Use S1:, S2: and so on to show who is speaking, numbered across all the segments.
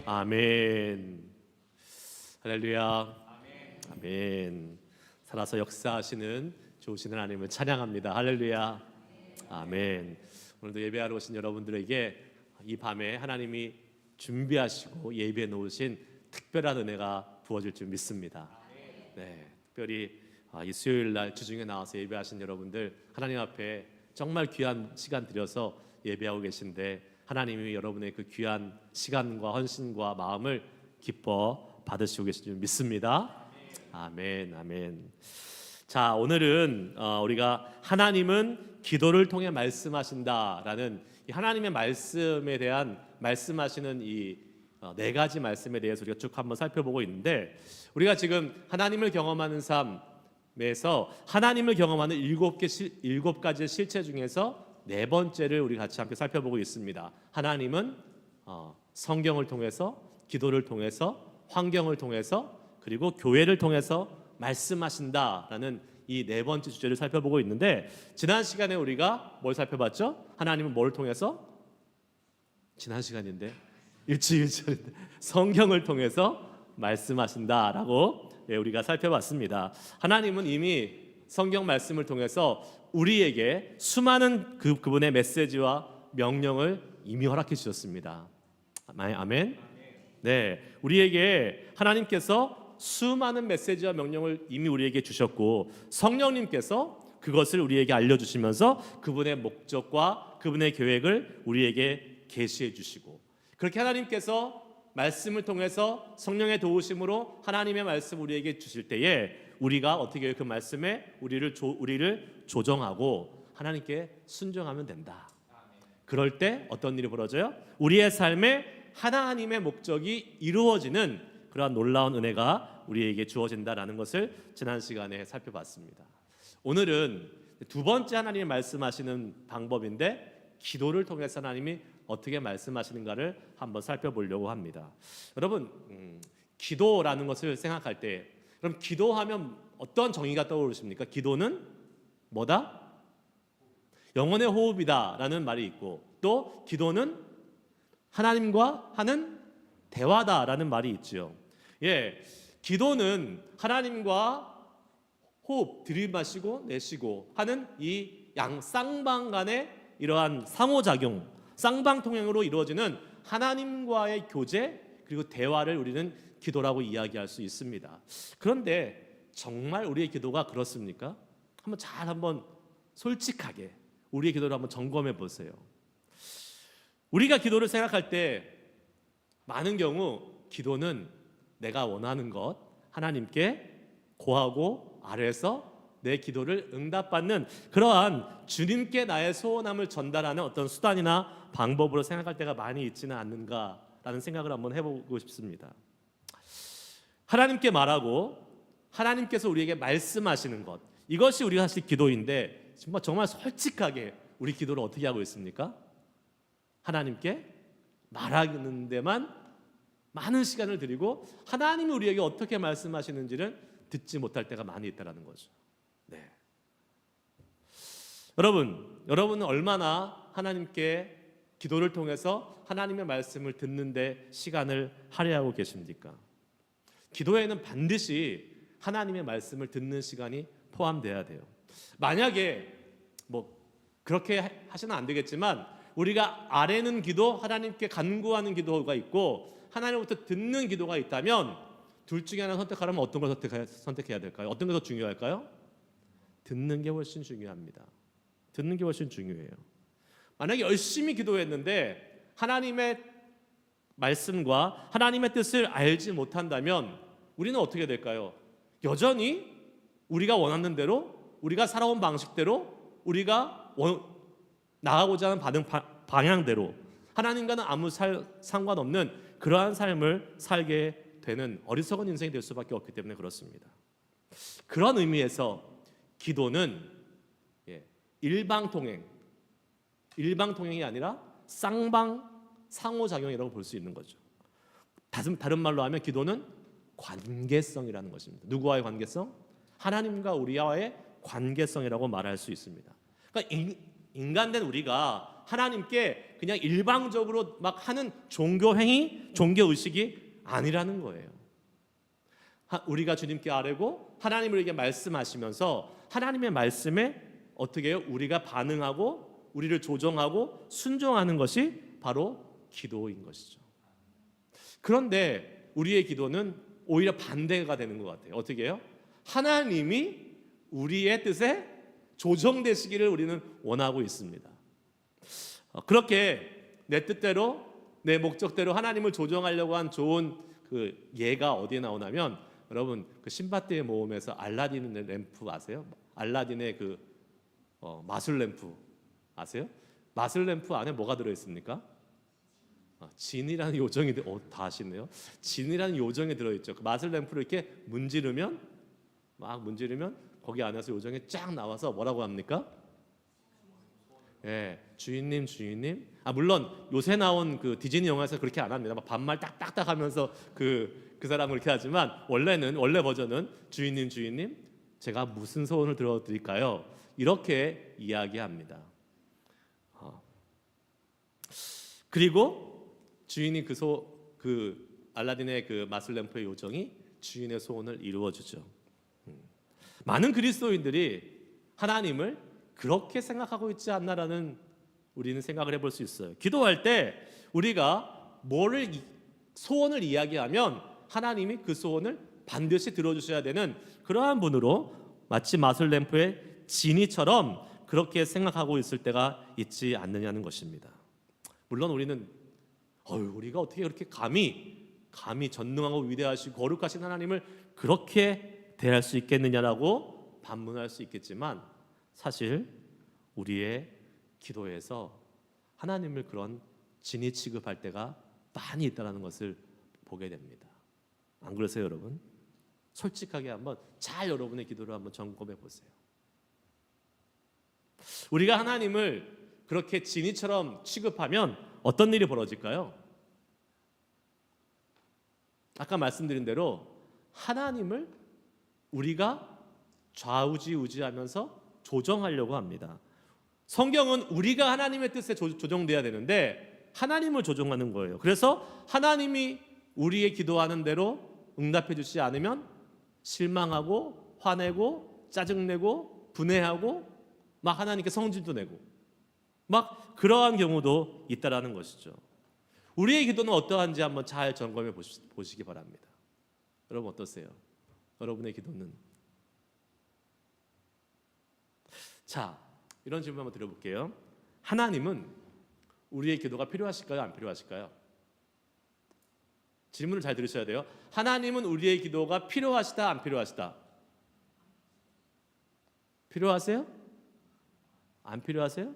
S1: 아멘. 할렐루야. 아멘. 살아서 역사하시는 좋으신 하나님을 찬양합니다. 할렐루야. 아멘. 오늘도 예배하러 오신 여러분들에게 이 밤에 하나님이 준비하시고 예배해 놓으신 특별한 은혜가 부어질 줄 믿습니다. 네, 특별히 이 수요일 날 주중에 나와서 예배하신 여러분들, 하나님 앞에 정말 귀한 시간 들여서 예배하고 계신데 하나님이 여러분의 그 귀한 시간과 헌신과 마음을 기뻐 받으시고 계신 줄 믿습니다. 아멘, 아멘. 자, 오늘은 우리가 하나님은 기도를 통해 말씀하신다라는 이 하나님의 말씀에 대한 말씀하시는 이 네 가지 말씀에 대해서 우리가 쭉 한번 살펴보고 있는데, 우리가 지금 하나님을 경험하는 삶에서 하나님을 경험하는 일곱 가지의 실체 중에서 네 번째를 우리 같이 함께 살펴보고 있습니다. 하나님은 성경을 통해서, 기도를 통해서, 환경을 통해서, 그리고 교회를 통해서 말씀하신다라는 이 네 번째 주제를 살펴보고 있는데, 지난 시간에 우리가 뭘 살펴봤죠? 하나님은 뭘 통해서? 지난 시간인데 일주일전인데 성경을 통해서 말씀하신다라고 우리가 살펴봤습니다. 하나님은 이미 성경 말씀을 통해서 우리에게 수많은 그분의 메시지와 명령을 이미 허락해 주셨습니다. 아멘. 네, 우리에게 하나님께서 수많은 메시지와 명령을 이미 우리에게 주셨고, 성령님께서 그것을 우리에게 알려주시면서 그분의 목적과 그분의 계획을 우리에게 계시해 주시고, 그렇게 하나님께서 말씀을 통해서 성령의 도우심으로 하나님의 말씀 우리에게 주실 때에 우리가 어떻게 그 말씀에 우리를 조정하고 하나님께 순종하면 된다. 그럴 때 어떤 일이 벌어져요? 우리의 삶에 하나님의 목적이 이루어지는 그러한 놀라운 은혜가 우리에게 주어진다라는 것을 지난 시간에 살펴봤습니다. 오늘은 두 번째 하나님이 말씀하시는 방법인데, 기도를 통해서 하나님이 어떻게 말씀하시는가를 한번 살펴보려고 합니다. 여러분, 기도라는 것을 생각할 때, 그럼 기도하면 어떤 정의가 떠오르십니까? 기도는 뭐다? 영혼의 호흡이다라는 말이 있고, 또 기도는 하나님과 하는 대화다라는 말이 있죠. 예, 기도는 하나님과 호흡, 들이마시고 내쉬고 하는 이 쌍방 간의 이러한 상호작용, 쌍방통행으로 이루어지는 하나님과의 교제, 그리고 대화를 우리는 기도라고 이야기할 수 있습니다. 그런데 정말 우리의 기도가 그렇습니까? 한번 솔직하게 우리의 기도를 한번 점검해 보세요. 우리가 기도를 생각할 때 많은 경우 기도는 내가 원하는 것 하나님께 고하고 아뢰서 내 기도를 응답받는 그러한 주님께 나의 소원함을 전달하는 어떤 수단이나 방법으로 생각할 때가 많이 있지는 않는가라는 생각을 한번 해보고 싶습니다. 하나님께 말하고 하나님께서 우리에게 말씀하시는 것, 이것이 우리가 사실 기도인데, 정말 솔직하게 우리 기도를 어떻게 하고 있습니까? 하나님께 말하는 데만 많은 시간을 드리고 하나님이 우리에게 어떻게 말씀하시는지를 듣지 못할 때가 많이 있다는 거죠. 네. 여러분은 얼마나 하나님께 기도를 통해서 하나님의 말씀을 듣는데 시간을 할애하고 계십니까? 기도에는 반드시 하나님의 말씀을 듣는 시간이 포함돼야 돼요. 만약에 그렇게 하시면 안 되겠지만, 우리가 아뢰는 기도, 하나님께 간구하는 기도가 있고 하나님부터 듣는 기도가 있다면, 둘 중에 하나 선택하라면 어떤 걸 선택해야 될까요? 어떤 게 더 중요할까요? 듣는 게 훨씬 중요합니다. 듣는 게 훨씬 중요해요. 만약에 열심히 기도했는데 하나님의 말씀과 하나님의 뜻을 알지 못한다면 우리는 어떻게 될까요? 여전히 우리가 원하는 대로, 우리가 살아온 방식대로, 우리가 나가고자 하는 방향대로 하나님과는 아무 상관없는 그러한 삶을 살게 되는 어리석은 인생이 될 수밖에 없기 때문에 그렇습니다. 그런 의미에서 기도는 일방통행이 아니라 상호작용이라고 볼 수 있는 거죠. 다른 말로 하면 기도는 관계성이라는 것입니다. 누구와의 관계성? 하나님과 우리와의 관계성이라고 말할 수 있습니다. 그러니까 인간된 우리가 하나님께 그냥 일방적으로 막 하는 종교 행위, 종교 의식이 아니라는 거예요. 우리가 주님께 아뢰고 하나님을 우리에게 말씀하시면서 하나님의 말씀에 어떻게 해요? 우리가 반응하고 우리를 조정하고 순종하는 것이 바로 기도인 것이죠. 그런데 우리의 기도는 오히려 반대가 되는 것 같아요. 어떻게 해요? 하나님이 우리의 뜻에 조정되시기를 우리는 원하고 있습니다. 그렇게 내 뜻대로 내 목적대로 하나님을 조정하려고 한 좋은 그 예가 어디에 나오냐면, 여러분 그 신밧드의 모험에서 알라딘의 램프 아세요? 알라딘의 그 마술 램프 아세요? 마술 램프 안에 뭐가 들어 있습니까? 진이라는 요정이 다 아시네요. 진이라는 요정이 들어 있죠. 그 마술 램프를 이렇게 문지르면 거기 안에서 요정이 쫙 나와서 뭐라고 합니까? 예, 주인님. 물론 요새 나온 그 디즈니 영화에서 그렇게 안 합니다. 막 반말 딱딱딱 하면서 그 사람을 그렇게 하지만 원래 버전은 주인님, 제가 무슨 소원을 들어드릴까요? 이렇게 이야기합니다. 그리고 주인이 그 알라딘의 그 마술 램프의 요정이 주인의 소원을 이루어 주죠. 많은 그리스도인들이 하나님을 그렇게 생각하고 있지 않나라는 우리는 생각을 해볼 수 있어요. 기도할 때 우리가 소원을 이야기하면 하나님이 그 소원을 반드시 들어주셔야 되는 그러한 분으로 마치 마술 램프의 진이처럼 그렇게 생각하고 있을 때가 있지 않느냐는 것입니다. 물론 우리는 우리가 어떻게 그렇게 감히 전능하고 위대하시고 거룩하신 하나님을 그렇게 대할 수 있겠느냐라고 반문할 수 있겠지만, 사실 우리의 기도에서 하나님을 그런 진이 취급할 때가 많이 있다는 것을 보게 됩니다. 안 그러세요, 여러분? 솔직하게 한번 잘 여러분의 기도를 한번 점검해 보세요. 우리가 하나님을 그렇게 진이처럼 취급하면 어떤 일이 벌어질까요? 아까 말씀드린 대로 하나님을 우리가 좌우지우지하면서 조정하려고 합니다. 성경은 우리가 하나님의 뜻에 조정돼야 되는데 하나님을 조정하는 거예요. 그래서 하나님이 우리의 기도하는 대로 응답해 주지 않으면 실망하고 화내고 짜증내고 분해하고 막 하나님께 성질도 내고 막 그러한 경우도 있다라는 것이죠. 우리의 기도는 어떠한지 한번 잘 점검해 보시기 바랍니다. 여러분 어떠세요? 여러분의 기도는? 자, 이런 질문 한번 드려볼게요. 하나님은 우리의 기도가 필요하실까요? 안 필요하실까요? 질문을 잘 들으셔야 돼요. 하나님은 우리의 기도가 필요하시다, 안 필요하시다? 필요하세요? 안 필요하세요?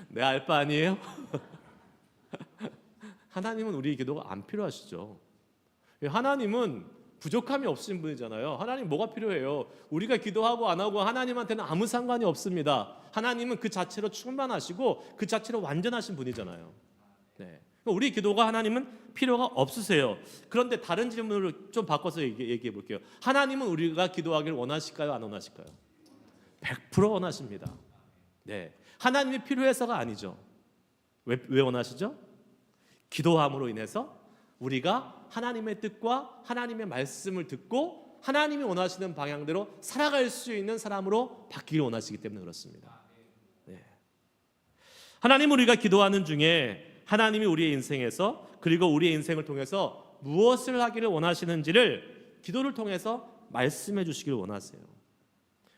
S1: 내 알바 아니에요? 하나님은 우리의 기도가 안 필요하시죠. 하나님은 부족함이 없으신 분이잖아요. 하나님 뭐가 필요해요? 우리가 기도하고 안 하고 하나님한테는 아무 상관이 없습니다. 하나님은 그 자체로 충만하시고 그 자체로 완전하신 분이잖아요. 네. 우리 기도가 하나님은 필요가 없으세요. 그런데 다른 질문을 좀 바꿔서 얘기해 볼게요. 하나님은 우리가 기도하기를 원하실까요? 안 원하실까요? 100% 원하십니다. 네. 하나님이 필요해서가 아니죠. 왜 원하시죠? 기도함으로 인해서 우리가 하나님의 뜻과 하나님의 말씀을 듣고 하나님이 원하시는 방향대로 살아갈 수 있는 사람으로 바뀌기를 원하시기 때문에 그렇습니다. 네. 하나님 우리가 기도하는 중에 하나님이 우리의 인생에서 그리고 우리의 인생을 통해서 무엇을 하기를 원하시는지를 기도를 통해서 말씀해 주시기를 원하세요.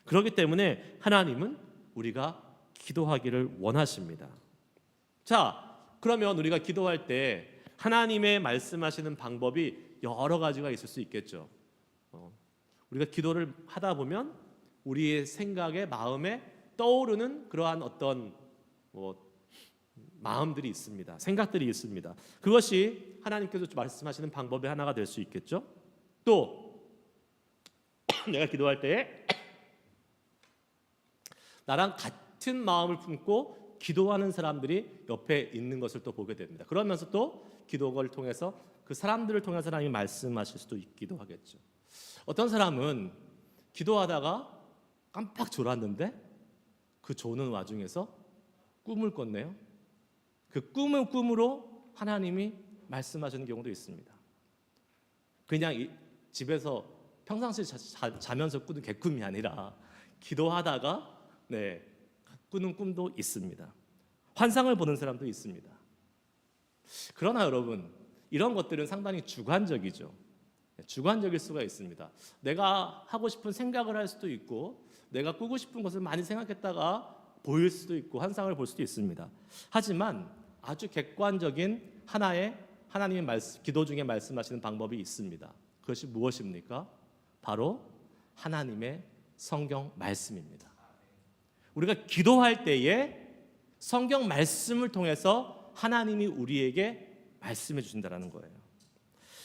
S1: 그렇기 때문에 하나님은 우리가 기도하기를 원하십니다. 자, 그러면 우리가 기도할 때 하나님의 말씀하시는 방법이 여러 가지가 있을 수 있겠죠. 우리가 기도를 하다 보면 우리의 생각에 마음에 떠오르는 그러한 어떤 마음들이 있습니다. 생각들이 있습니다. 그것이 하나님께서 말씀하시는 방법의 하나가 될 수 있겠죠. 또 내가 기도할 때에 나랑 같은 마음을 품고 기도하는 사람들이 옆에 있는 것을 또 보게 됩니다. 그러면서 또 기도를 통해서 그 사람들을 통해서 하나님이 말씀하실 수도 있기도 하겠죠. 어떤 사람은 기도하다가 깜빡 졸았는데 그 조는 와중에서 꿈을 꿨네요. 그 꿈은 꿈으로 하나님이 말씀하시는 경우도 있습니다. 그냥 집에서 평상시에 자면서 꾸는 개꿈이 아니라 기도하다가 꾸는 꿈도 있습니다. 환상을 보는 사람도 있습니다. 그러나 여러분, 이런 것들은 상당히 주관적이죠. 주관적일 수가 있습니다. 내가 하고 싶은 생각을 할 수도 있고, 내가 꾸고 싶은 것을 많이 생각했다가 보일 수도 있고, 환상을 볼 수도 있습니다. 하지만 아주 객관적인 하나의 하나님의 기도 중에 말씀하시는 방법이 있습니다. 그것이 무엇입니까? 바로 하나님의 성경 말씀입니다. 우리가 기도할 때에 성경 말씀을 통해서 하나님이 우리에게 말씀해 주신다는 거예요.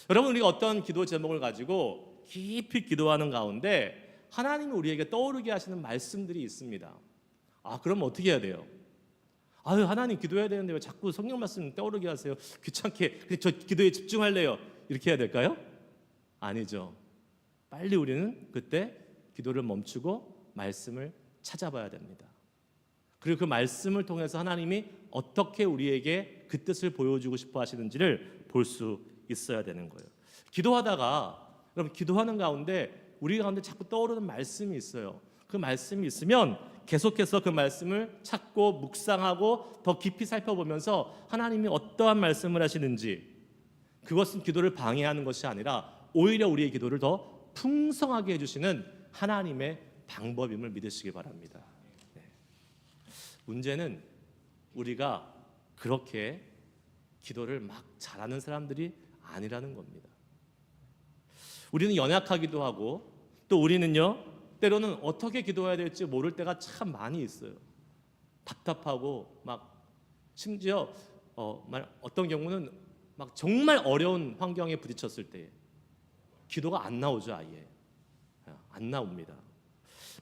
S1: 여러분, 우리가 어떤 기도 제목을 가지고 깊이 기도하는 가운데 하나님이 우리에게 떠오르게 하시는 말씀들이 있습니다. 그럼 어떻게 해야 돼요? 하나님 기도해야 되는데 왜 자꾸 성경 말씀 떠오르게 하세요? 귀찮게 저 기도에 집중할래요. 이렇게 해야 될까요? 아니죠. 빨리 우리는 그때 기도를 멈추고 말씀을 찾아봐야 됩니다. 그리고 그 말씀을 통해서 하나님이 어떻게 우리에게 그 뜻을 보여주고 싶어 하시는지를 볼 수 있어야 되는 거예요. 기도하다가, 여러분, 기도하는 가운데 우리 가운데 자꾸 떠오르는 말씀이 있어요. 그 말씀이 있으면 계속해서 그 말씀을 찾고 묵상하고 더 깊이 살펴보면서 하나님이 어떠한 말씀을 하시는지, 그것은 기도를 방해하는 것이 아니라 오히려 우리의 기도를 더 풍성하게 해주시는 하나님의 방법임을 믿으시기 바랍니다. 문제는 우리가 그렇게 기도를 막 잘하는 사람들이 아니라는 겁니다. 우리는 연약하기도 하고, 또 우리는요, 때로는 어떻게 기도해야 될지 모를 때가 참 많이 있어요. 답답하고, 막 심지어 어떤 경우는 막 정말 어려운 환경에 부딪혔을 때 기도가 안 나오죠. 아예 안 나옵니다.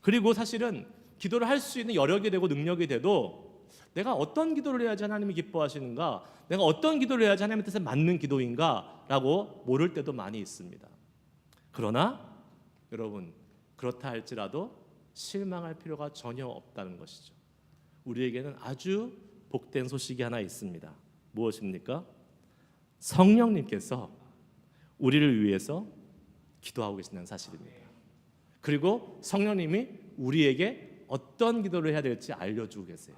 S1: 그리고 사실은 기도를 할 수 있는 여력이 되고 능력이 돼도 내가 어떤 기도를 해야지 하나님이 기뻐하시는가, 내가 어떤 기도를 해야지 하나님의 뜻에 맞는 기도인가 라고 모를 때도 많이 있습니다. 그러나 여러분, 그렇다 할지라도 실망할 필요가 전혀 없다는 것이죠. 우리에게는 아주 복된 소식이 하나 있습니다. 무엇입니까? 성령님께서 우리를 위해서 기도하고 계신다는 사실입니다. 그리고 성령님이 우리에게 어떤 기도를 해야 될지 알려주고 계세요.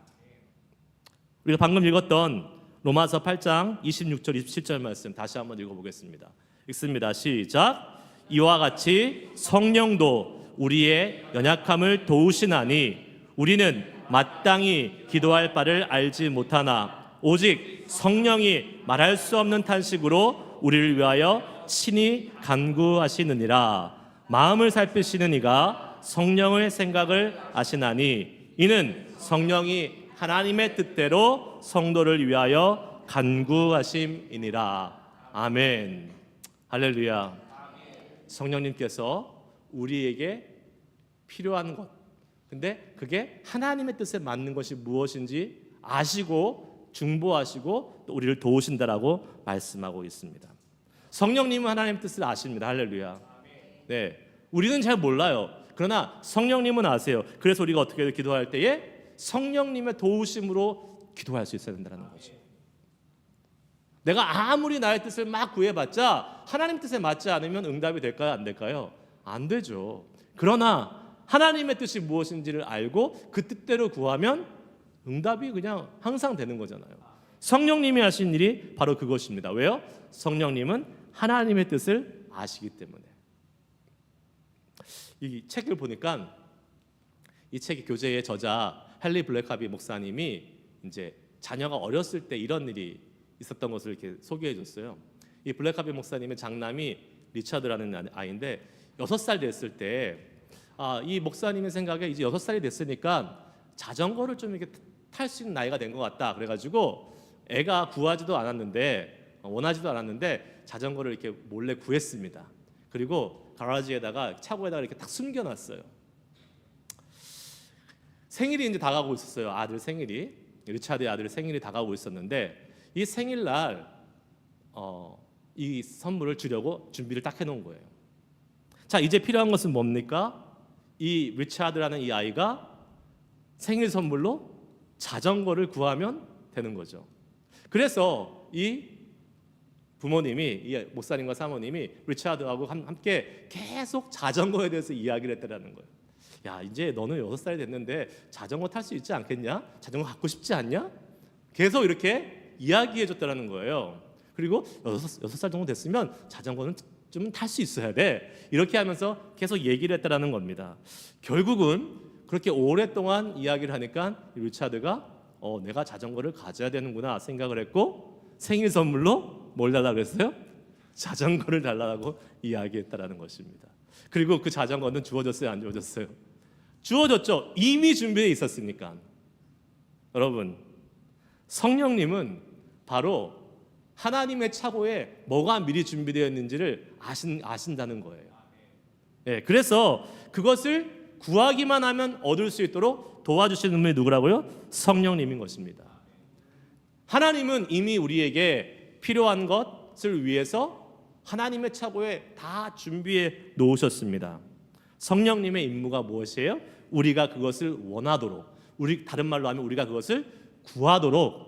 S1: 우리가 방금 읽었던 로마서 8장 26절 27절 말씀 다시 한번 읽어보겠습니다. 읽습니다. 시작. 이와 같이 성령도 우리의 연약함을 도우시나니 우리는 마땅히 기도할 바를 알지 못하나 오직 성령이 말할 수 없는 탄식으로 우리를 위하여 친히 간구하시느니라. 마음을 살피시는 이가 성령의 생각을 아시나니 이는 성령이 하나님의 뜻대로 성도를 위하여 간구하심이니라. 아멘. 할렐루야. 성령님께서 우리에게 필요한 것, 근데 그게 하나님의 뜻에 맞는 것이 무엇인지 아시고 중보하시고 또 우리를 도우신다라고 말씀하고 있습니다. 성령님은 하나님의 뜻을 아십니다. 할렐루야. 네, 우리는 잘 몰라요. 그러나 성령님은 아세요. 그래서 우리가 어떻게 기도할 때에 성령님의 도우심으로 기도할 수 있어야 된다는 거죠. 내가 아무리 나의 뜻을 막 구해봤자 하나님 뜻에 맞지 않으면 응답이 될까요? 안 될까요? 안 되죠. 그러나 하나님의 뜻이 무엇인지를 알고 그 뜻대로 구하면 응답이 그냥 항상 되는 거잖아요. 성령님이 하신 일이 바로 그것입니다. 왜요? 성령님은 하나님의 뜻을 아시기 때문에. 이 책을 보니까 이 책의 교재의 저자 헨리 블랙하비 목사님이 이제 자녀가 어렸을 때 이런 일이 있었던 것을 이렇게 소개해 줬어요. 이 블랙하비 목사님의 장남이 리차드라는 아이인데 6살 됐을 때 이 목사님의 생각에 이제 6살이 됐으니까 자전거를 좀 이렇게 탈 수 있는 나이가 된 것 같다. 그래가지고 애가 구하지도 않았는데 원하지도 않았는데 자전거를 이렇게 몰래 구했습니다. 그리고 가라지에다가 차고에다가 이렇게 딱 숨겨놨어요. 생일이 이제 다가오고 있었어요. 아들 생일이, 리차드의 아들 생일이 다가오고 있었는데 이 생일날 이 선물을 주려고 준비를 딱 해놓은 거예요. 자, 이제 필요한 것은 뭡니까? 이 리차드라는 이 아이가 생일 선물로 자전거를 구하면 되는 거죠. 그래서 이 부모님이, 이 목사님과 사모님이 리차드하고 함께 계속 자전거에 대해서 이야기를 했다는 거예요. 야, 이제 너는 6살이 됐는데 자전거 탈 수 있지 않겠냐? 자전거 갖고 싶지 않냐? 계속 이렇게 이야기해 줬다는 거예요. 그리고 6살 정도 됐으면 자전거는 좀 탈 수 있어야 돼. 이렇게 하면서 계속 얘기를 했다는 겁니다. 결국은 그렇게 오랫동안 이야기를 하니까 리차드가 내가 자전거를 가져야 되는구나 생각을 했고, 생일 선물로 뭘 달라고 그랬어요? 자전거를 달라고 이야기했다라는 것입니다. 그리고 그 자전거는 주어졌어요, 안 주어졌어요? 주어졌죠. 이미 준비되어 있었으니까. 여러분, 성령님은 바로 하나님의 차고에 뭐가 미리 준비되어 있는지를 아신다는 거예요. 네, 그래서 그것을 구하기만 하면 얻을 수 있도록 도와주시는 분이 누구라고요? 성령님인 것입니다. 하나님은 이미 우리에게 필요한 것을 위해서 하나님의 차고에 다 준비해 놓으셨습니다. 성령님의 임무가 무엇이에요? 우리가 그것을 원하도록, 다른 말로 하면 우리가 그것을 구하도록,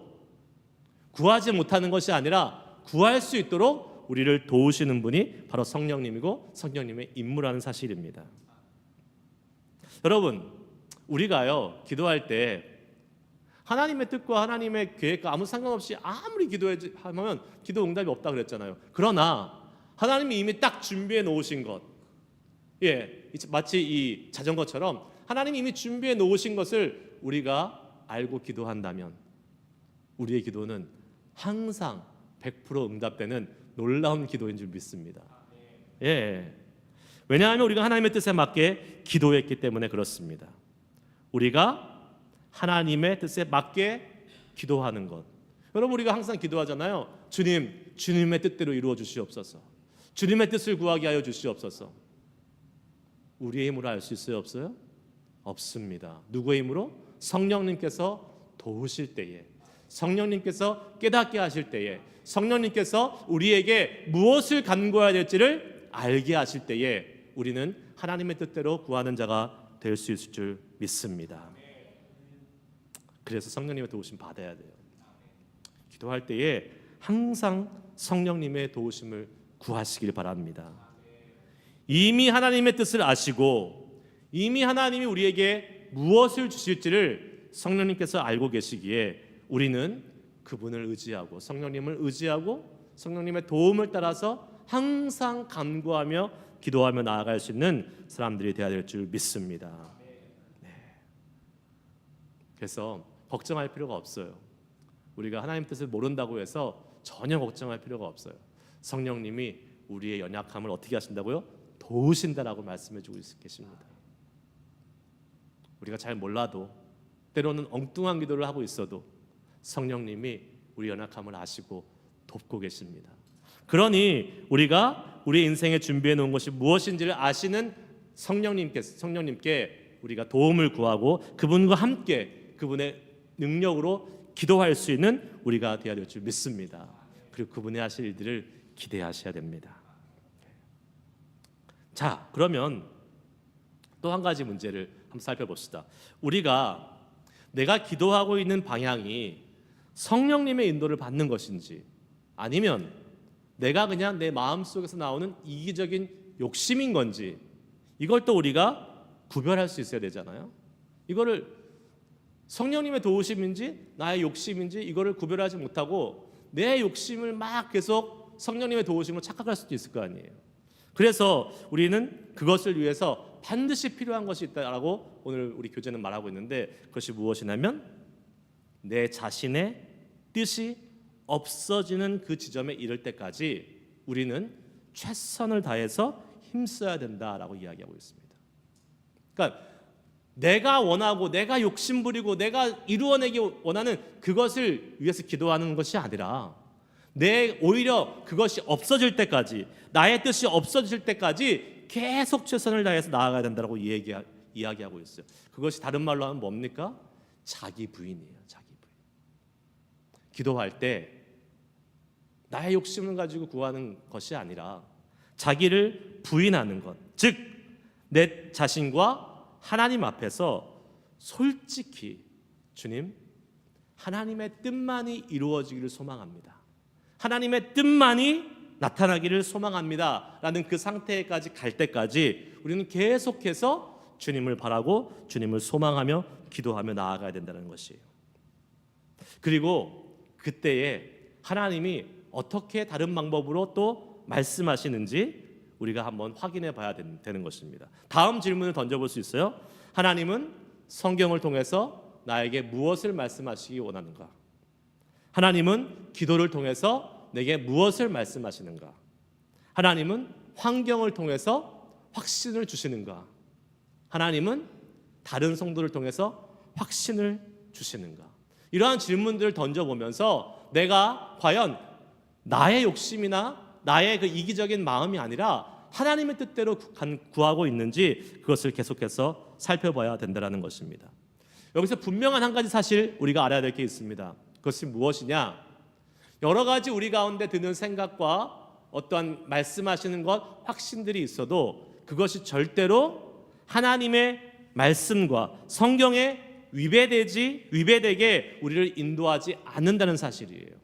S1: 구하지 못하는 것이 아니라 구할 수 있도록 우리를 도우시는 분이 바로 성령님이고 성령님의 임무라는 사실입니다. 여러분, 우리가요 기도할 때 하나님의 뜻과 하나님의 계획과 아무 상관없이 아무리 기도하면 기도 응답이 없다 그랬잖아요. 그러나 하나님이 이미 딱 준비해 놓으신 것, 마치 이 자전거처럼 하나님이 이미 준비해 놓으신 것을 우리가 알고 기도한다면 우리의 기도는 항상 100% 응답되는 놀라운 기도인 줄 믿습니다. 왜냐하면 우리가 하나님의 뜻에 맞게 기도했기 때문에 그렇습니다. 우리가 하나님의 뜻에 맞게 기도하는 것. 여러분, 우리가 항상 기도하잖아요. 주님, 주님의 뜻대로 이루어 주시옵소서. 주님의 뜻을 구하게 하여 주시옵소서. 우리의 힘으로 할 수 있어요, 없어요? 없습니다. 누구의 힘으로? 성령님께서 도우실 때에, 성령님께서 깨닫게 하실 때에, 성령님께서 우리에게 무엇을 간구해야 될지를 알게 하실 때에 우리는 하나님의 뜻대로 구하는 자가 될 수 있을 줄 믿습니다. 그래서 성령님의 도우심 받아야 돼요. 기도할 때에 항상 성령님의 도우심을 구하시길 바랍니다. 이미 하나님의 뜻을 아시고 이미 하나님이 우리에게 무엇을 주실지를 성령님께서 알고 계시기에 우리는 그분을 의지하고 성령님을 의지하고 성령님의 도움을 따라서 항상 간구하며 기도하며 나아갈 수 있는 사람들이 되어야 될 줄 믿습니다. 그래서 걱정할 필요가 없어요. 우리가 하나님 뜻을 모른다고 해서 전혀 걱정할 필요가 없어요. 성령님이 우리의 연약함을 어떻게 하신다고요? 도우신다라고 말씀해 주고 계십니다. 우리가 잘 몰라도 때로는 엉뚱한 기도를 하고 있어도 성령님이 우리 연약함을 아시고 돕고 계십니다. 그러니 우리가 우리 인생에 준비해 놓은 것이 무엇인지를 아시는 성령님께 우리가 도움을 구하고 그분과 함께 그분의 능력으로 기도할 수 있는 우리가 되어야 될 줄 믿습니다. 그리고 그분이 하실 일들을 기대하셔야 됩니다. 자, 그러면 또 한 가지 문제를 한번 살펴봅시다. 우리가 내가 기도하고 있는 방향이 성령님의 인도를 받는 것인지 아니면 내가 그냥 내 마음속에서 나오는 이기적인 욕심인 건지 이걸 또 우리가 구별할 수 있어야 되잖아요. 이거를 성령님의 도우심인지 나의 욕심인지 이거를 구별하지 못하고 내 욕심을 막 계속 성령님의 도우심으로 착각할 수도 있을 거 아니에요. 그래서 우리는 그것을 위해서 반드시 필요한 것이 있다라고 오늘 우리 교재는 말하고 있는데 그것이 무엇이냐면 내 자신의 뜻이 없어지는 그 지점에 이를 때까지 우리는 최선을 다해서 힘써야 된다라고 이야기하고 있습니다. 그러니까 내가 원하고 내가 욕심부리고 내가 이루어내기 원하는 그것을 위해서 기도하는 것이 아니라 오히려 그것이 없어질 때까지 나의 뜻이 없어질 때까지 계속 최선을 다해서 나아가야 된다고 이야기하고 있어요. 그것이 다른 말로 하면 뭡니까? 자기 부인이에요. 자기 부인. 기도할 때 나의 욕심을 가지고 구하는 것이 아니라 자기를 부인하는 것, 즉 내 자신과 하나님 앞에서 솔직히 주님, 하나님의 뜻만이 이루어지기를 소망합니다. 하나님의 뜻만이 나타나기를 소망합니다 라는 그 상태까지 갈 때까지 우리는 계속해서 주님을 바라고 주님을 소망하며 기도하며 나아가야 된다는 것이에요. 그리고 그때에 하나님이 어떻게 다른 방법으로 또 말씀하시는지 우리가 한번 확인해 봐야 되는 것입니다. 다음 질문을 던져볼 수 있어요? 하나님은 성경을 통해서 나에게 무엇을 말씀하시기 원하는가? 하나님은 기도를 통해서 내게 무엇을 말씀하시는가? 하나님은 환경을 통해서 확신을 주시는가? 하나님은 다른 성도를 통해서 확신을 주시는가? 이러한 질문들을 던져보면서 내가 과연 나의 욕심이나 나의 그 이기적인 마음이 아니라 하나님의 뜻대로 구하고 있는지 그것을 계속해서 살펴봐야 된다는 것입니다. 여기서 분명한 한 가지 사실 우리가 알아야 될 게 있습니다. 그것이 무엇이냐? 여러 가지 우리 가운데 드는 생각과 어떠한 말씀하시는 것, 확신들이 있어도 그것이 절대로 하나님의 말씀과 성경에 위배되게 우리를 인도하지 않는다는 사실이에요.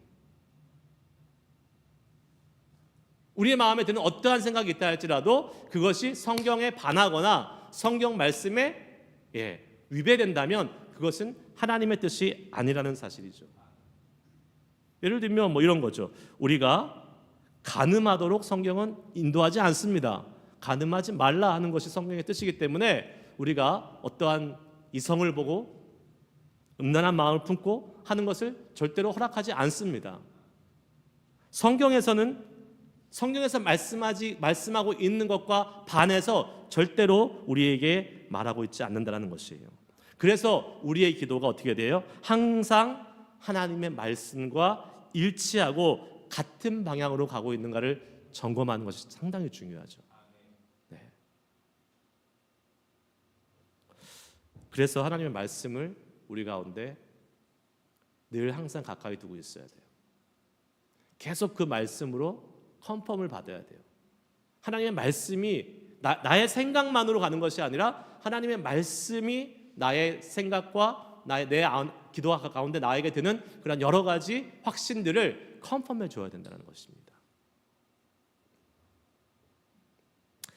S1: 우리의 마음에 드는 어떠한 생각이 있다 할지라도 그것이 성경에 반하거나 성경 말씀에 위배된다면 그것은 하나님의 뜻이 아니라는 사실이죠. 예를 들면 이런 거죠. 우리가 간음하도록 성경은 인도하지 않습니다. 간음하지 말라 하는 것이 성경의 뜻이기 때문에 우리가 어떠한 이성을 보고 음란한 마음을 품고 하는 것을 절대로 허락하지 않습니다. 성경에서 말씀하고 있는 것과 반해서 절대로 우리에게 말하고 있지 않는다는 것이에요. 그래서 우리의 기도가 어떻게 돼요? 항상 하나님의 말씀과 일치하고 같은 방향으로 가고 있는가를 점검하는 것이 상당히 중요하죠. 네. 그래서 하나님의 말씀을 우리 가운데 늘 항상 가까이 두고 있어야 돼요. 계속 그 말씀으로 컨펌을 받아야 돼요. 하나님의 말씀이 나의 생각만으로 가는 것이 아니라 하나님의 말씀이 나의 생각과 내 기도 가운데 나에게 드는 그런 여러 가지 확신들을 컨펌해 줘야 된다는 것입니다.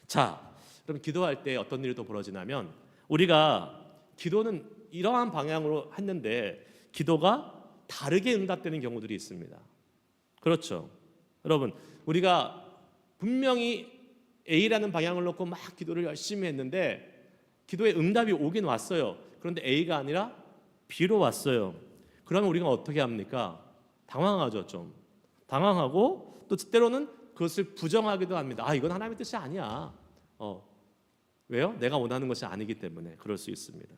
S1: 자, 그럼 기도할 때 어떤 일이 또 벌어지냐면 우리가 기도는 이러한 방향으로 했는데 기도가 다르게 응답되는 경우들이 있습니다. 그렇죠. 여러분, 우리가 분명히 A라는 방향을 놓고 막 기도를 열심히 했는데 기도에 응답이 오긴 왔어요. 그런데 A가 아니라 B로 왔어요. 그러면 우리가 어떻게 합니까? 당황하죠. 좀 당황하고 또 때로는 그것을 부정하기도 합니다. 이건 하나님의 뜻이 아니야. 왜요? 내가 원하는 것이 아니기 때문에 그럴 수 있습니다.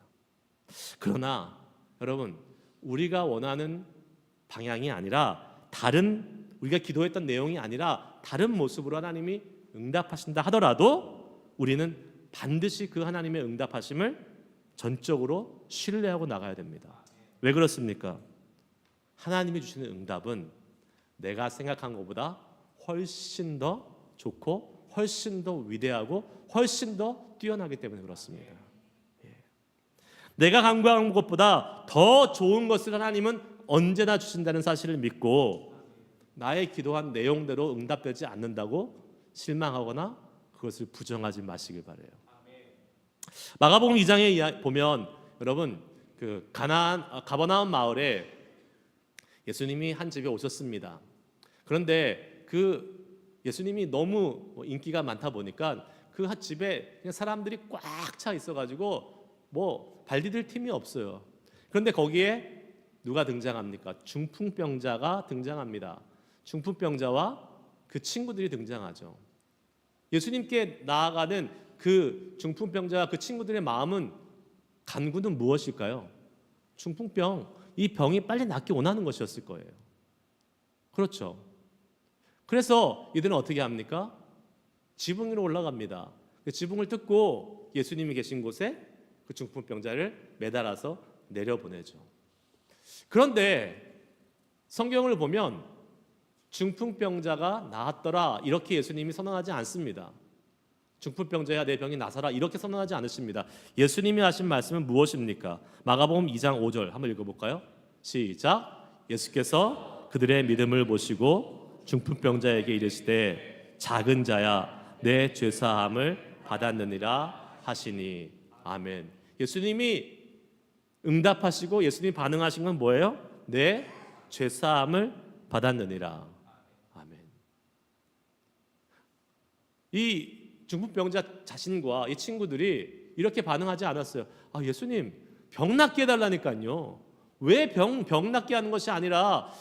S1: 그러나 여러분, 우리가 원하는 방향이 아니라 우리가 기도했던 내용이 아니라 다른 모습으로 하나님이 응답하신다 하더라도 우리는 반드시 그 하나님의 응답하심을 전적으로 신뢰하고 나가야 됩니다. 왜 그렇습니까? 하나님이 주시는 응답은 내가 생각한 것보다 훨씬 더 좋고 훨씬 더 위대하고 훨씬 더 뛰어나기 때문에 그렇습니다. 내가 간구한 것보다 더 좋은 것을 하나님은 언제나 주신다는 사실을 믿고 나의 기도한 내용대로 응답되지 않는다고 실망하거나 그것을 부정하지 마시길 바라요. 마가복음 2장에 보면 여러분 그 가버나움 마을에 예수님이 한 집에 오셨습니다. 그런데 그 예수님이 너무 인기가 많다 보니까 그 집에 그냥 사람들이 꽉 차 있어가지고 발 디딜 틈이 없어요. 그런데 거기에 누가 등장합니까? 중풍병자가 등장합니다. 중풍병자와 그 친구들이 등장하죠. 예수님께 나아가는 그 중풍병자와 그 친구들의 마음은 간구는 무엇일까요? 중풍병, 이 병이 빨리 낫기 원하는 것이었을 거예요. 그렇죠. 그래서 이들은 어떻게 합니까? 지붕 위로 올라갑니다. 그 지붕을 뜯고 예수님이 계신 곳에 그 중풍병자를 매달아서 내려보내죠. 그런데 성경을 보면 중풍병자가 나았더라 이렇게 예수님이 선언하지 않습니다. 중풍병자야 내 병이 나서라 이렇게 선언하지 않으십니다. 예수님이 하신 말씀은 무엇입니까? 마가복음 2장 5절 한번 읽어볼까요? 시작. 예수께서 그들의 믿음을 보시고 중풍병자에게 이르시되 작은 자야 내 죄사함을 받았느니라 하시니. 아멘. 예수님이 응답하시고 예수님이 반응하신 건 뭐예요? 내 죄사함을 받았느니라. 아멘. 이 중풍병자 자신과 이 친구들이 이렇게 반응하지 않았어요. 아, 예수님 병 낫게 해달라니까요. 왜 병 낫게 하는 것이 아니라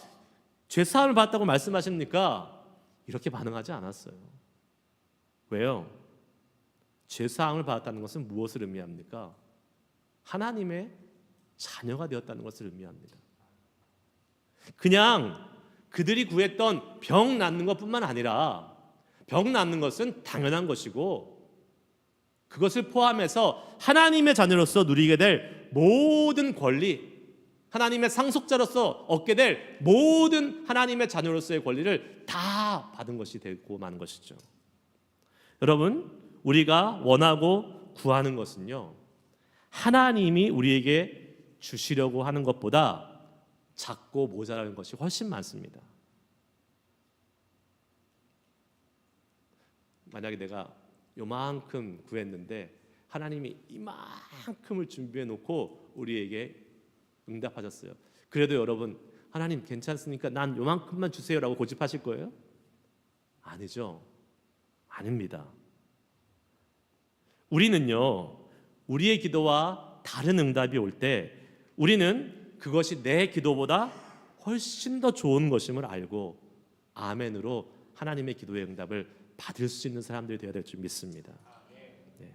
S1: 죄사함을 받았다고 말씀하십니까? 이렇게 반응하지 않았어요. 왜요? 죄사함을 받았다는 것은 무엇을 의미합니까? 하나님의 자녀가 되었다는 것을 의미합니다. 그냥 그들이 구했던 병 낫는 것뿐만 아니라 병 낫는 것은 당연한 것이고 그것을 포함해서 하나님의 자녀로서 누리게 될 모든 권리, 하나님의 상속자로서 얻게 될 모든 하나님의 자녀로서의 권리를 다 받은 것이 되고 마는 것이죠. 여러분, 우리가 원하고 구하는 것은요, 하나님이 우리에게 주시려고 하는 것보다 작고 모자라는 것이 훨씬 많습니다. 만약에 내가 요만큼 구했는데 하나님이 이만큼을 준비해 놓고 우리에게 응답하셨어요. 그래도 여러분, 하나님 괜찮습니까? 난 요만큼만 주세요라고 고집하실 거예요? 아니죠. 아닙니다. 우리는요, 우리의 기도와 다른 응답이 올 때 우리는 그것이 내 기도보다 훨씬 더 좋은 것임을 알고 아멘으로 하나님의 기도의 응답을 받을 수 있는 사람들이 되어야 될 줄 믿습니다. 네.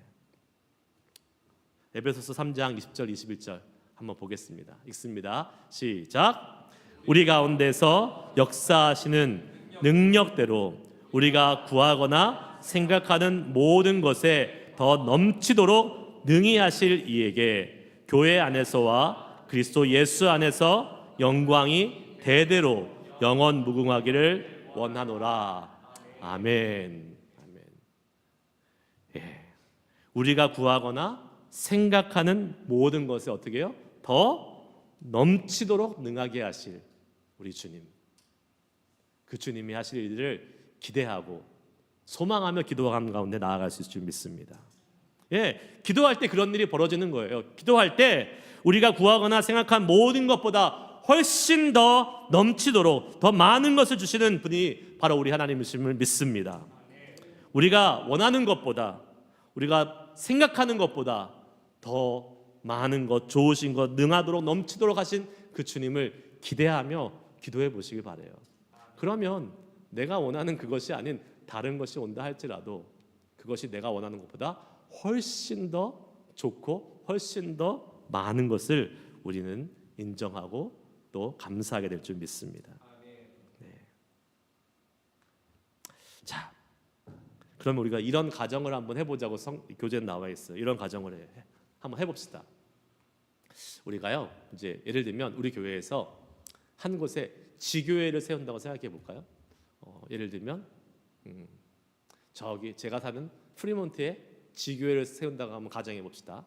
S1: 에베소서 3장 20절 21절 한번 보겠습니다. 읽습니다. 시작. 우리 가운데서 역사하시는 능력대로 우리가 구하거나 생각하는 모든 것에 더 넘치도록 능히 하실 이에게 교회 안에서와 그리스도 예수 안에서 영광이 대대로 영원 무궁하기를 원하노라. 아멘. 아멘. 예. 우리가 구하거나 생각하는 모든 것에 어떻게 해요? 더 넘치도록 능하게 하실 우리 주님. 그 주님이 하실 일들을 기대하고 소망하며 기도하는 가운데 나아갈 수 있을 줄 믿습니다. 예, 기도할 때 그런 일이 벌어지는 거예요. 기도할 때 우리가 구하거나 생각한 모든 것보다 훨씬 더 넘치도록 더 많은 것을 주시는 분이 바로 우리 하나님이심을 믿습니다. 우리가 원하는 것보다 우리가 생각하는 것보다 더 많은 것, 좋으신 것, 능하도록 넘치도록 하신 그 주님을 기대하며 기도해 보시길 바라요. 그러면 내가 원하는 그것이 아닌 다른 것이 온다 할지라도 그것이 내가 원하는 것보다 훨씬 더 좋고 훨씬 더 많은 것을 우리는 인정하고 또 감사하게 될 줄 믿습니다. 네. 자, 그러면 우리가 이런 가정을 한번 해보자고 교재에 나와 있어요. 이런 가정을 한번 해봅시다. 우리가요, 이제 예를 들면 우리 교회에서 한 곳에 지교회를 세운다고 생각해 볼까요? 예를 들면 저기 제가 사는 프리몬트에 지교회를 세운다고 한번 가정해 봅시다.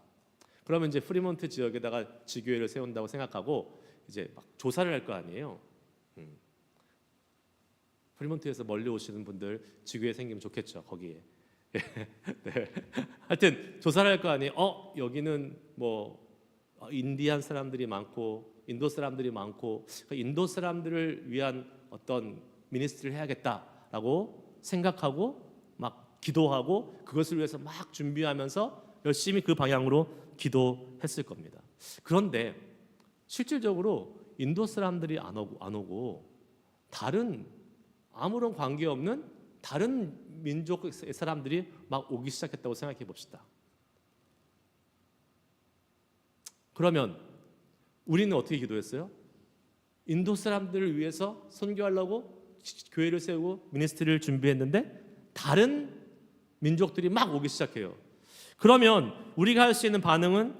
S1: 그러면 이제 프리몬트 지역에다가 지교회를 세운다고 생각하고 이제 막 조사를 할 거 아니에요. 프리몬트에서 멀리 오시는 분들 지교회 생기면 좋겠죠. 거기에. 네. 하여튼 조사를 할 거 아니에요. 여기는 뭐 인디안 사람들이 많고 인도 사람들이 많고 인도 사람들을 위한 어떤 미니스트리를 해야겠다라고 생각하고 막 기도하고 그것을 위해서 막 준비하면서 열심히 그 방향으로 기도했을 겁니다. 그런데 실질적으로 인도 사람들이 안 오고 다른 아무런 관계없는 다른 민족의 사람들이 막 오기 시작했다고 생각해 봅시다. 그러면 우리는 어떻게 기도했어요? 인도 사람들을 위해서 선교하려고 교회를 세우고 미니스트리를 준비했는데 다른 민족들이 막 오기 시작해요. 그러면 우리가 할 수 있는 반응은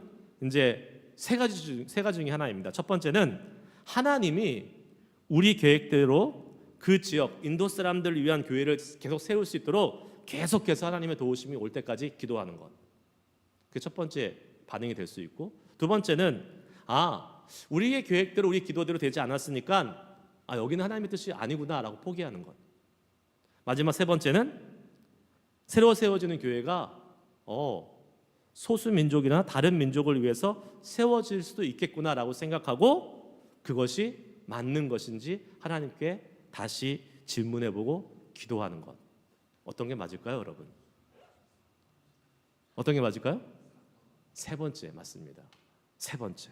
S1: 이제 세 가지 중에 하나입니다. 첫 번째는 하나님이 우리 계획대로 그 지역 인도 사람들을 위한 교회를 계속 세울 수 있도록 계속해서 하나님의 도우심이 올 때까지 기도하는 것. 그게 첫 번째 반응이 될 수 있고, 두 번째는 우리의 계획대로 우리 기도대로 되지 않았으니까 여기는 하나님의 뜻이 아니구나라고 포기하는 것. 마지막 세 번째는 새로 세워지는 교회가 소수 민족이나 다른 민족을 위해서 세워질 수도 있겠구나라고 생각하고 그것이 맞는 것인지 하나님께 다시 질문해보고 기도하는 것. 어떤 게 맞을까요, 여러분? 어떤 게 맞을까요? 세 번째 맞습니다. 세 번째.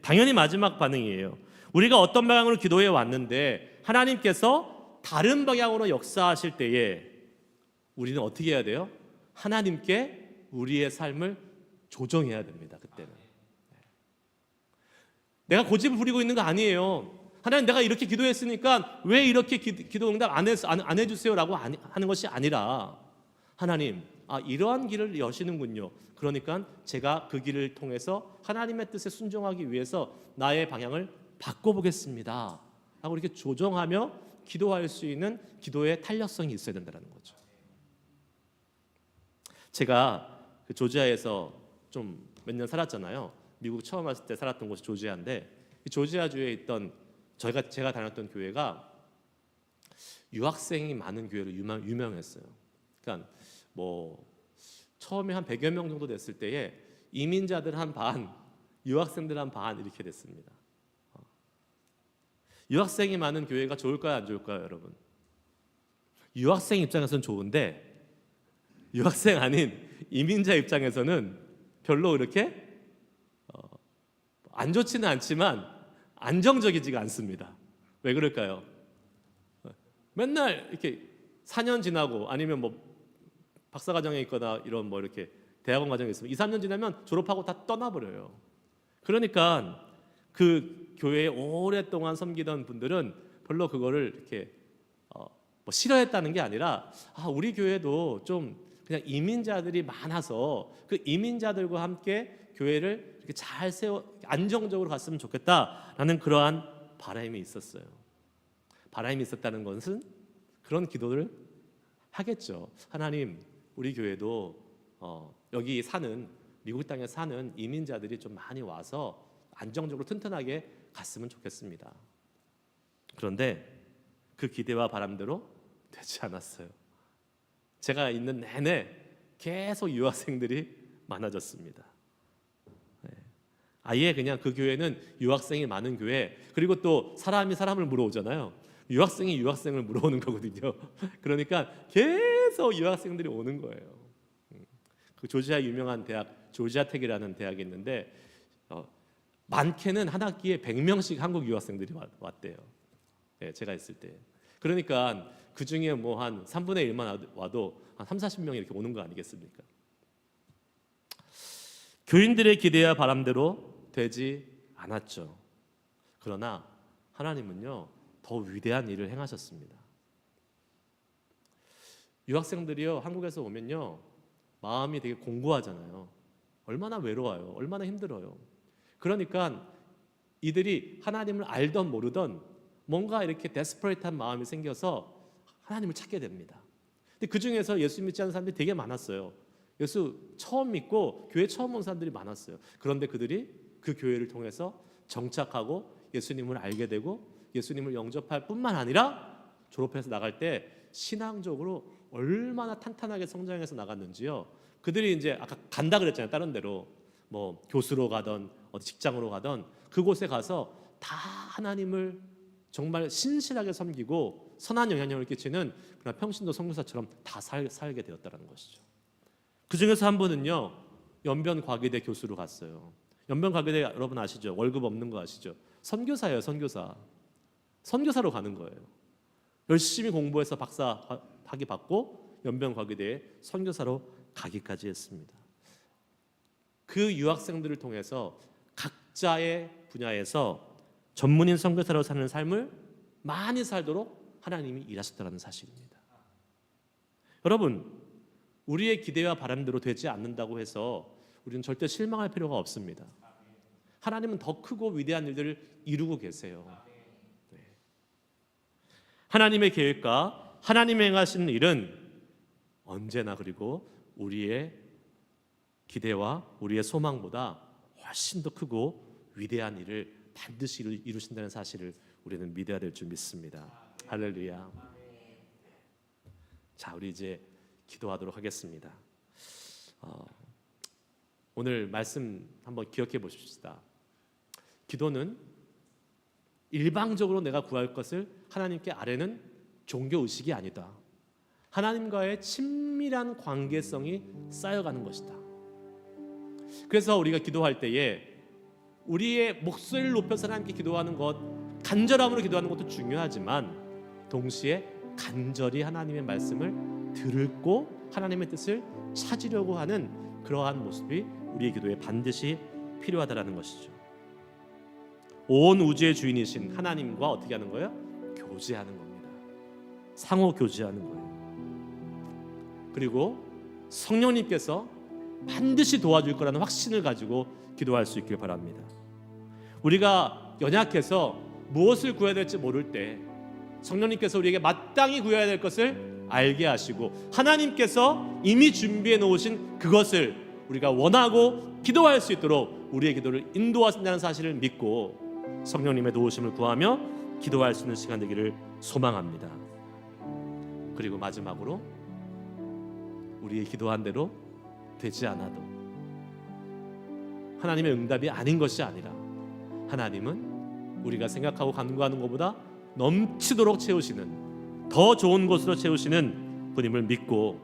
S1: 당연히 마지막 반응이에요. 우리가 어떤 방향으로 기도해 왔는데 하나님께서 다른 방향으로 역사하실 때에 우리는 어떻게 해야 돼요? 하나님께 우리의 삶을 조정해야 됩니다. 그때는 내가 고집을 부리고 있는 거 아니에요. 하나님, 내가 이렇게 기도했으니까 왜 이렇게 기도 응답 안 해주세요라고 하는 것이 아니라, 하나님, 이러한 길을 여시는군요. 그러니까 제가 그 길을 통해서 하나님의 뜻에 순종하기 위해서 나의 방향을 바꿔보겠습니다 하고 이렇게 조정하며 기도할 수 있는 기도의 탄력성이 있어야 된다는 거죠. 제가 그 조지아에서 좀 몇 년 살았잖아요. 미국 처음 왔을 때 살았던 곳이 조지아인데, 이 조지아주에 있던 제가 다녔던 교회가 유학생이 많은 교회로 유명했어요. 그러니까 처음에 한 100여 명 정도 됐을 때에 이민자들 한 반, 유학생들 한 반 이렇게 됐습니다. 유학생이 많은 교회가 좋을까요, 안 좋을까요, 여러분? 유학생 입장에서는 좋은데 유학생 아닌 이민자 입장에서는 별로 이렇게 안 좋지는 않지만 안정적이지가 않습니다. 왜 그럴까요? 맨날 이렇게 4년 지나고 아니면 박사과정에 있거나 이런 이렇게 대학원 과정에 있으면 2, 3년 지나면 졸업하고 다 떠나버려요. 그러니까 그 교회에 오랫동안 섬기던 분들은 별로 그거를 이렇게 싫어했다는 게 아니라 우리 교회도 좀 그냥 이민자들이 많아서 그 이민자들과 함께 교회를 이렇게 잘 안정적으로 갔으면 좋겠다라는 그러한 바람이 있었어요. 바람이 있었다는 것은 그런 기도를 하겠죠. 하나님, 우리 교회도 여기 사는 미국 땅에 사는 이민자들이 좀 많이 와서 안정적으로 튼튼하게 갔으면 좋겠습니다. 그런데 그 기대와 바람대로 되지 않았어요. 제가 있는 내내 계속 유학생들이 많아졌습니다. 아예 그냥 그 교회는 유학생이 많은 교회, 그리고 또 사람이 사람을 물어오잖아요. 유학생이 유학생을 물어오는 거거든요. 그러니까 계속 유학생들이 오는 거예요. 그 조지아 유명한 대학 조지아텍이라는 대학이 있는데 많게는 한 학기에 100명씩 한국 유학생들이 왔대요. 제가 있을 때. 그러니까 그 중에 한 3분의 1만 와도 한 3, 40명이 이렇게 오는 거 아니겠습니까? 교인들의 기대와 바람대로 되지 않았죠. 그러나 하나님은요, 더 위대한 일을 행하셨습니다. 유학생들이요, 한국에서 오면요, 마음이 되게 공고하잖아요. 얼마나 외로워요. 얼마나 힘들어요. 그러니까 이들이 하나님을 알던 모르던 뭔가 이렇게 데스퍼레이트한 마음이 생겨서 하나님을 찾게 됩니다. 근데 그 중에서 예수 믿지 않는 사람들이 되게 많았어요. 예수 처음 믿고 교회 처음 온 사람들이 많았어요. 그런데 그들이 그 교회를 통해서 정착하고 예수님을 알게 되고 예수님을 영접할 뿐만 아니라 졸업해서 나갈 때 신앙적으로 얼마나 탄탄하게 성장해서 나갔는지요. 그들이 이제 아까 간다 그랬잖아요. 다른 데로 교수로 가던 어디 직장으로 가던 그곳에 가서 다 하나님을 정말 신실하게 섬기고 선한 영향력을 끼치는 그런 평신도 선교사처럼 다 살게 되었다는 것이죠. 그 중에서 한 분은요, 연변과기대 교수로 갔어요. 연변과기대 여러분 아시죠? 월급 없는 거 아시죠? 선교사예요, 선교사. 선교사로 가는 거예요. 열심히 공부해서 박사 학위 받고 연변과기대에 선교사로 가기까지 했습니다. 그 유학생들을 통해서 각자의 분야에서 전문인 선교사로 사는 삶을 많이 살도록 하나님이 일하셨다는 사실입니다. 여러분, 우리의 기대와 바람대로 되지 않는다고 해서 우리는 절대 실망할 필요가 없습니다. 하나님은 더 크고 위대한 일들을 이루고 계세요. 하나님의 계획과 하나님이 행하시는 일은 언제나 그리고 우리의 기대와 우리의 소망보다 훨씬 더 크고 위대한 일을 반드시 이루신다는 사실을 우리는 믿어야 될 줄 믿습니다. 할렐루야. 자, 우리 이제 기도하도록 하겠습니다. 오늘 말씀 한번 기억해 보십시다. 기도는 일방적으로 내가 구할 것을 하나님께 아뢰는 종교의식이 아니다. 하나님과의 친밀한 관계성이 쌓여가는 것이다. 그래서 우리가 기도할 때에 우리의 목소리를 높여서 하나님께 기도하는 것, 간절함으로 기도하는 것도 중요하지만 동시에 간절히 하나님의 말씀을 듣고 하나님의 뜻을 찾으려고 하는 그러한 모습이 우리의 기도에 반드시 필요하다라는 것이죠. 온 우주의 주인이신 하나님과 어떻게 하는 거예요? 교제하는 겁니다. 상호 교제하는 거예요. 그리고 성령님께서 반드시 도와줄 거라는 확신을 가지고 기도할 수 있길 바랍니다. 우리가 연약해서 무엇을 구해야 될지 모를 때 성령님께서 우리에게 마땅히 구해야 될 것을 알게 하시고 하나님께서 이미 준비해 놓으신 그것을 우리가 원하고 기도할 수 있도록 우리의 기도를 인도하신다는 사실을 믿고 성령님의 도우심을 구하며 기도할 수 있는 시간 되기를 소망합니다. 그리고 마지막으로 우리의 기도한 대로 되지 않아도 하나님의 응답이 아닌 것이 아니라 하나님은 우리가 생각하고 간구하는 것보다 넘치도록 채우시는 더 좋은 곳으로 채우시는 분임을 믿고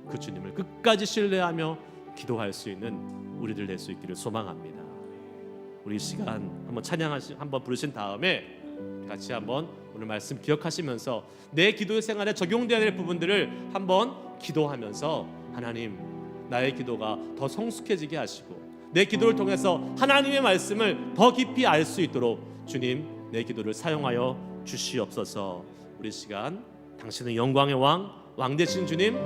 S1: 그 주님을 끝까지 신뢰하며 기도할 수 있는 우리들 될 수 있기를 소망합니다. 우리 이 시간 한번 한번 부르신 다음에 같이 한번 오늘 말씀 기억하시면서 내 기도 생활에 적용되어야 될 부분들을 한번 기도하면서 하나님 나의 기도가 더 성숙해지게 하시고 내 기도를 통해서 하나님의 말씀을 더 깊이 알 수 있도록 주님 내 기도를 사용하여 주시옵소서. 우리 시간 당신은 영광의 왕 되신 주님,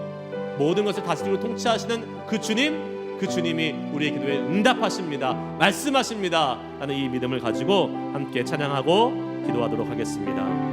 S1: 모든 것을 다스리고 통치하시는 그 주님이 우리의 기도에 응답하십니다. 말씀하십니다. 라는 이 믿음을 가지고 함께 찬양하고 기도하도록 하겠습니다.